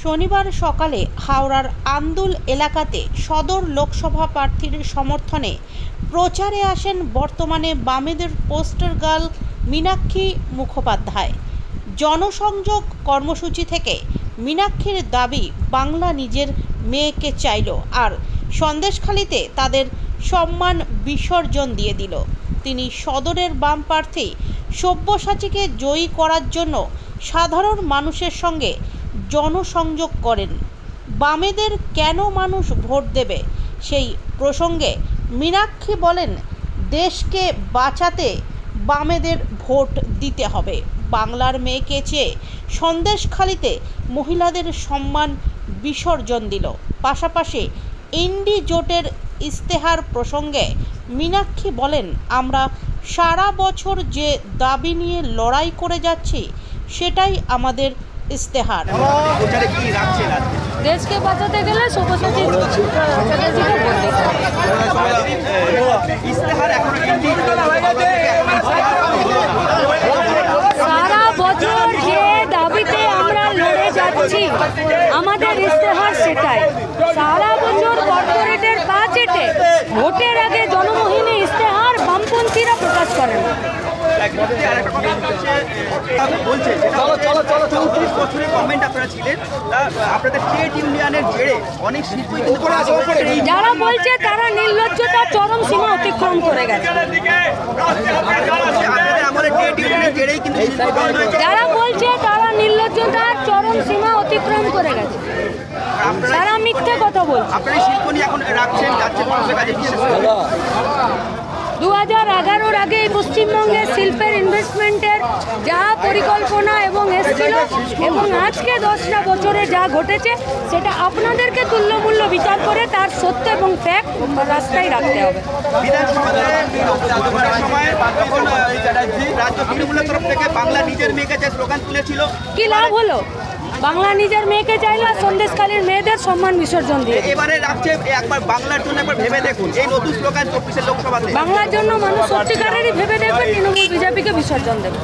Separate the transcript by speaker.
Speaker 1: শনিবার সকালে হাওড়ার আন্দুল এলাকাতে সদর লোকসভা প্রার্থীর সমর্থনে প্রচারে আসেন বর্তমানে বামেদের পোস্টার গার্ল মীনাক্ষী মুখোপাধ্যায়। জনসংযোগ কর্মসূচি থেকে মীনাক্ষীর দাবি বাংলা নিজের মেয়েকে চাইল আর সন্দেশখালিতে তাদের সম্মান বিসর্জন দিয়ে দিল। তিনি সদরের বাম প্রার্থী সব্যসাচীকে জয়ী করার জন্য সাধারণ মানুষের সঙ্গে জনসংযোগ করেন। বামেদের কেন মানুষ ভোট দেবে সেই প্রসঙ্গে মীনাক্ষী বলেন, দেশকে বাঁচাতে বামেদের ভোট দিতে হবে। বাংলার মেয়েকে চেয়ে সন্দেশখালিতে মহিলাদের সম্মান বিসর্জন দিল। পাশাপাশি ইন্ডি জোটের ইস্তেহার প্রসঙ্গে মীনাক্ষী বলেন, আমরা সারা বছর যে দাবি নিয়ে লড়াই করে যাচ্ছি সেটাই আমাদের ইস্তেহার।
Speaker 2: দেশকে বাঁচাতে গেলে সব্যসাচী সারা বছর যে দাবিতে আমরা লড়ে যাচ্ছি আমাদের ইস্তেহার সেটাই। সারা বছর কর্পোরেটের বাজেটে ভোটের আগে জনমোহিনী ইস্তেহার বামপন্থীরা প্রকাশ করেন। যারা বলছে তারা নির্লজ্জতা চরম সীমা অতিক্রম করে গেছে। যারা বলছে তারা নির্লজ্জতার চরম সীমা অতিক্রম করে গেছে, তারা মিথ্যে কথা বলছে। 2011-র আগে পশ্চিমবঙ্গে শিল্পের ইনভেস্টমেন্টের যা পরিকল্পনা এবং এসেছিল এবং আজকে 10টা বছরে যা ঘটেছে সেটা আপনাদেরকে তুল্যমূল্য বিচার করে তার সত্য এবং ফ্যাক্ট রাস্তায় রাখতে হবে। কি লাভ হলো? বাংলা নিজের মেয়েকে চাইলো আর সন্দেশখালীর মেয়েদের সম্মান বিসর্জন দিয়ে
Speaker 3: এবারে রাখছে একবার বাংলার জন্য একবার ভেবে দেখুন। এই নতুন স্লোগান 24 লোকসভাতে
Speaker 2: বাংলার জন্য মানুষ সত্যিকারেরই ভেবে দেখবে, তৃণমূল বিজেপিকে বিসর্জন দেবে।